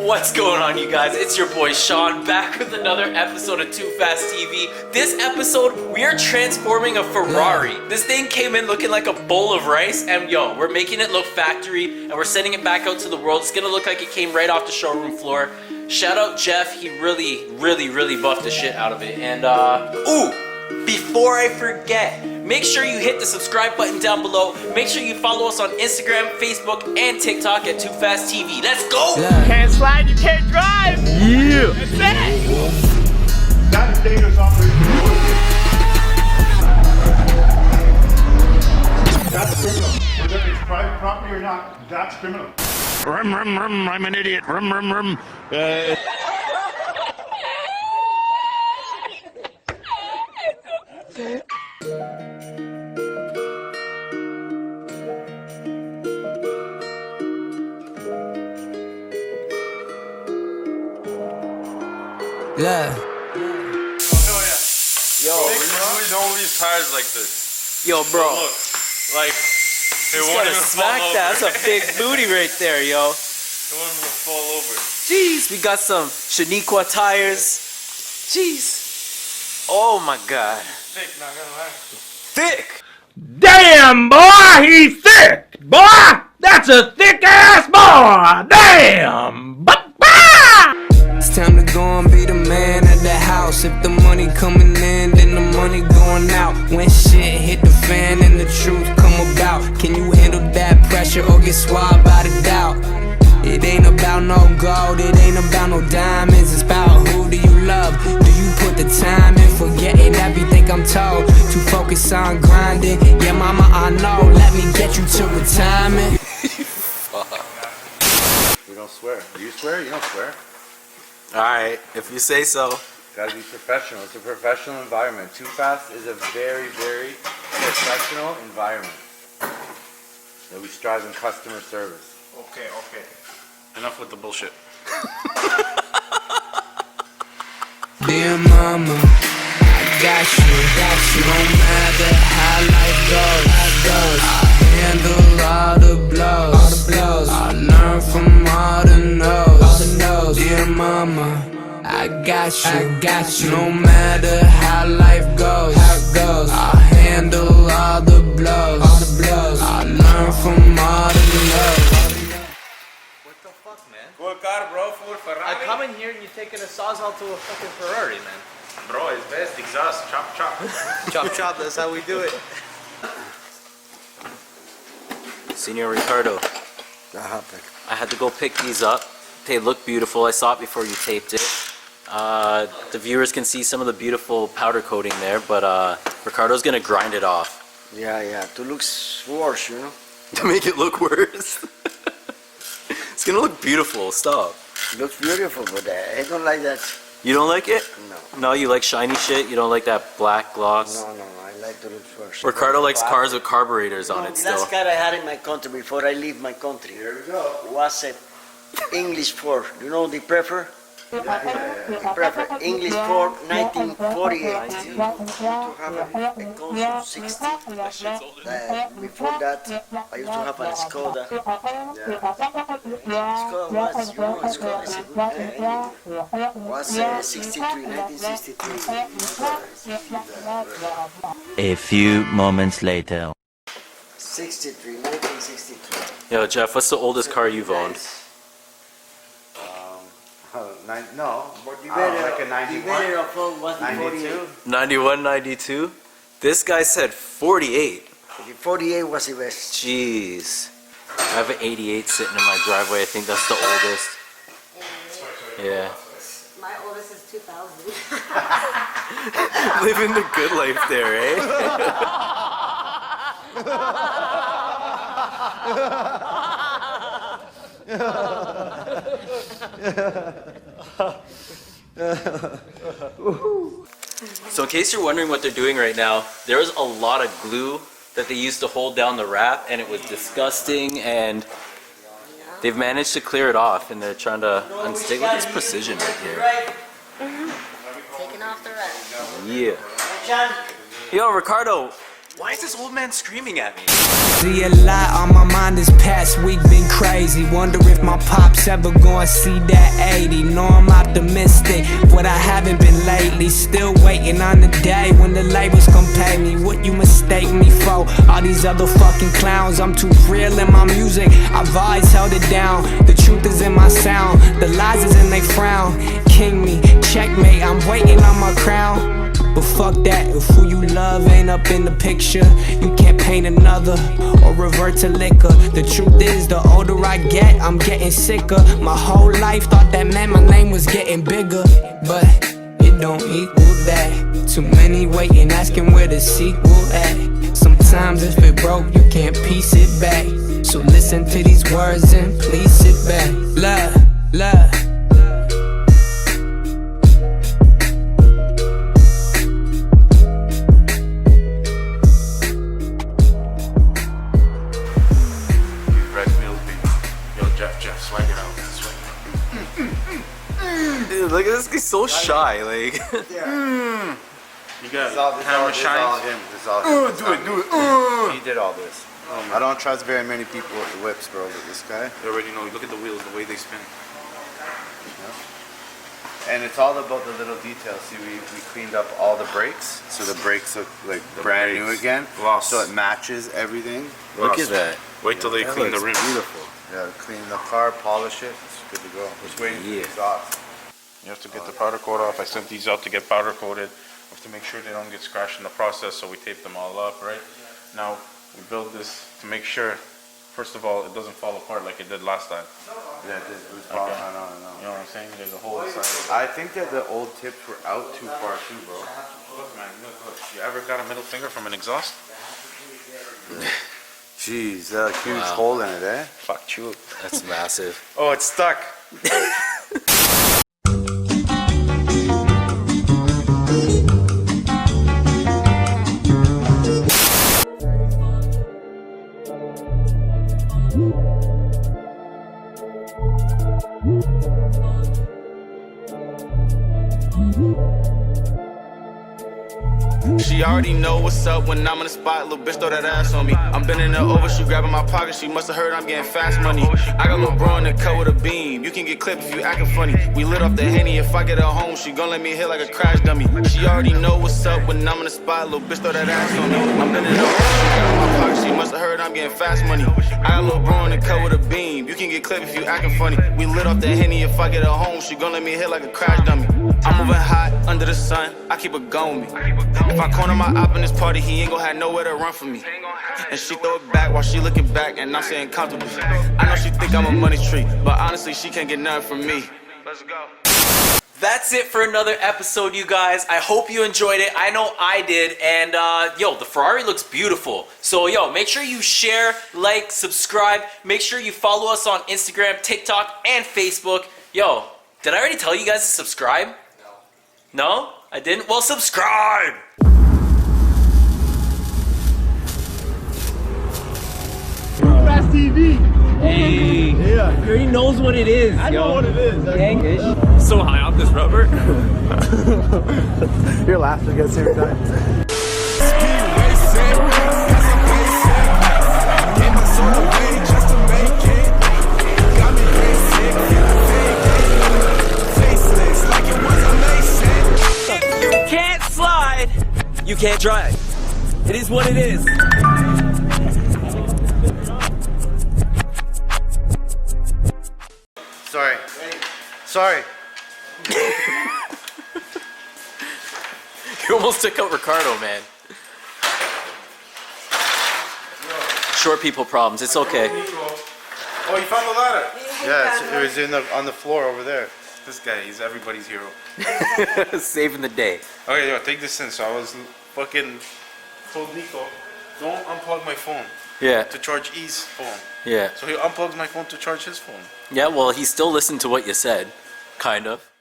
What's going on, you guys? It's your boy Sean back with another episode of TooFast TV. This episode, we are transforming a Ferrari. This thing came in looking like a bowl of rice, and yo, we're making it look factory, and we're sending it back out to the world. It's gonna look like it came right off the showroom floor. Shout out Jeff, he really buffed the shit out of it. And before I forget, make sure you hit the subscribe button down below. Make sure you follow us on Instagram, Facebook, and TikTok at TooFast TV. Let's go! Can't slide, you can't drive! Yeah! That's it! That's dangerous operation. That's criminal. Whether it's private property or not, that's criminal. Rum, rum, rum, I'm an idiot. Rum, rum, rum. Yeah. Yo, They don't leave tires like this. yo, bro. Look, like, they He's won't gonna even smack fall that. over. That's a big booty right there, yo. They won't even fall over. Jeez, we got some Shaniqua tires. Jeez. Oh my god. Thick, not gonna lie. Thick! Damn, boy, he's thick. Boy, that's a thick ass boy. Damn. It's time to go and be the man at the house. If the money coming in, then the money going out. When shit hit the fan and the truth come about, can you handle that pressure or get swallowed by the doubt? It ain't about no gold, it ain't about no diamonds. It's about who do you love? Do you put the time in? Forgetting everything I'm told. Too focused on grinding. Yeah, mama, I know. Let me get you to retirement. We don't swear. Do you swear? You don't swear. Alright, if you say so. Gotta be professional. It's a professional environment. TooFast is a very professional environment that we strive in customer service. Okay. Enough with the bullshit. Dear mama, I got you. No matter how life goes, I handle all the blows. I learn from all the no's. Dear mama, I got you. No matter how life goes, I handle all the blows. I learn from all the no's. What the fuck, man? Full car, bro. Full Ferrari. I come in here and you're taking a sawzall to a fucking Ferrari, man. Bro, it's best exhaust. Chop. Chop chop, that's how we do it. Senor Ricardo, I had to go pick these up. They look beautiful. I saw it before you taped it. The viewers can see some of the beautiful powder coating there, but Ricardo's gonna grind it off. Yeah, to looks worse, you know. To make it look worse. It's gonna look beautiful. Stop. Looks beautiful, but I don't like that. You don't like it? No. No, you like shiny shit? You don't like that black gloss? No, I like to look worse. Ricardo likes cars with carburetors on it The still. last car I had in my country before I leave my country. Here we go. Was a English Ford. You know the prefer? The prefer English Ford 1948. To have a Consul 60. Before that, I used to have a Skoda. Skoda was, you know, Skoda is a good engine. Was 63, 1963. A few moments later. 1963. Yo, Jeff, what's the oldest car you've owned? Like a 91. 92. 91, 92? This guy said 48. 48 was the best. Jeez. I have an 88 sitting in my driveway. I think that's the oldest. Yeah. My oldest is 2000. Living the good life there, So in case you're wondering what they're doing right now, there was a lot of glue that they used to hold down the wrap, and it was disgusting, and they've managed to clear it off, and they're trying to unstick. Look at this precision right here. Taking off the wrap. Yeah. Yo, Ricardo, Why is this old man screaming at me? See a lot on my mind this past week, been crazy. Wonder if my pops ever gonna see that 80. Know I'm optimistic, but I haven't been lately. Still waiting on the day when the labels come pay me. What you mistake me for? All these other fucking clowns. I'm too real in my music, I've always held it down. The truth is in my sound, the lies is in they frown. King me, checkmate, I'm waiting on my crown. But fuck that, if who you love ain't up in the picture, you can't paint another or revert to liquor. The truth is, the older I get, I'm getting sicker. My whole life thought that meant my name was getting bigger, but it don't equal that. Too many waiting, asking where the sequel at. Sometimes if it broke, you can't piece it back. So listen to these words and please sit back. Love, love. Dude, look at this guy's so shy, like. You got hammer shine. This is all him. Do it. He did all this. I don't trust very many people with the whips, bro, but this guy. You already know. Look at the wheels, the way they spin. And it's all about the little details. See, we cleaned up all the brakes, so the brakes look like brand new again. Gloss. So it matches everything. Look at that. Wait till they clean the rims. Beautiful. Yeah, clean the car, polish it. It's good to go. Just waiting for the exhaust. You have to get the powder coat off. I sent these out to get powder coated. We have to make sure they don't get scratched in the process, so we tape them all up, right? Now, we build this to make sure, first of all, it doesn't fall apart like it did last time. Yeah, this was Okay. I know. You know what I'm saying? There's a hole inside. I think that the old tips were out too far too, bro. Look, man, look. You ever got a middle finger from an exhaust? Jeez, that huge hole in it, eh? Fuck you. That's massive. Oh, it's stuck. She already know what's up when I'm in the spot. Little bitch throw that ass on me. I'm bending her over, she grabbing my pocket. She must have heard I'm getting fast money. I got little bro in the cut with a beam. You can get clipped if you acting funny. We lit off the Henny. If I get her home, she gon' let me hit like a crash dummy. She already know what's up when I'm in the spot. Little bitch throw that ass on me. I'm bending her over, she grabbing my pocket. She must have heard I'm getting fast money. I got little bro in the cut with a beam. You can get clipped if you acting funny. We lit off the Henny. If I get her home, she gon' let me hit like a crash dummy. I'm moving hot under the sun. I keep it going with me. If I corner my op in this party, he ain't gon' have nowhere to run from me. And she throw it back while she looking back, and I'm saying comfortable. I know she think I'm a money tree, but honestly, she can't get nothing from me. Let's go. That's it for another episode, you guys. I hope you enjoyed it. I know I did. And yo, the Ferrari looks beautiful. So yo, make sure you share, like, subscribe. Make sure you follow us on Instagram, TikTok, and Facebook. Yo, did I already tell you guys to subscribe? No? I didn't? Well, subscribe! TooFast TV. Hey, Yeah. he already knows what it is. I know what it is. Yankish. So high off this rubber. Your laughter gets every time. You can't slide. You can't drive. It is what it is. Sorry. You almost took out Ricardo, man. Short people problems. It's okay. Oh, you found the ladder? Yeah, it was on the floor over there. This guy, he's everybody's hero. Saving the day. Okay, yo, take this in. So I was fucking told Nico, don't unplug my phone Yeah. to charge E's phone. Yeah. So he unplugs my phone to charge his phone. Yeah, well, he still listened to what you said. Kind of.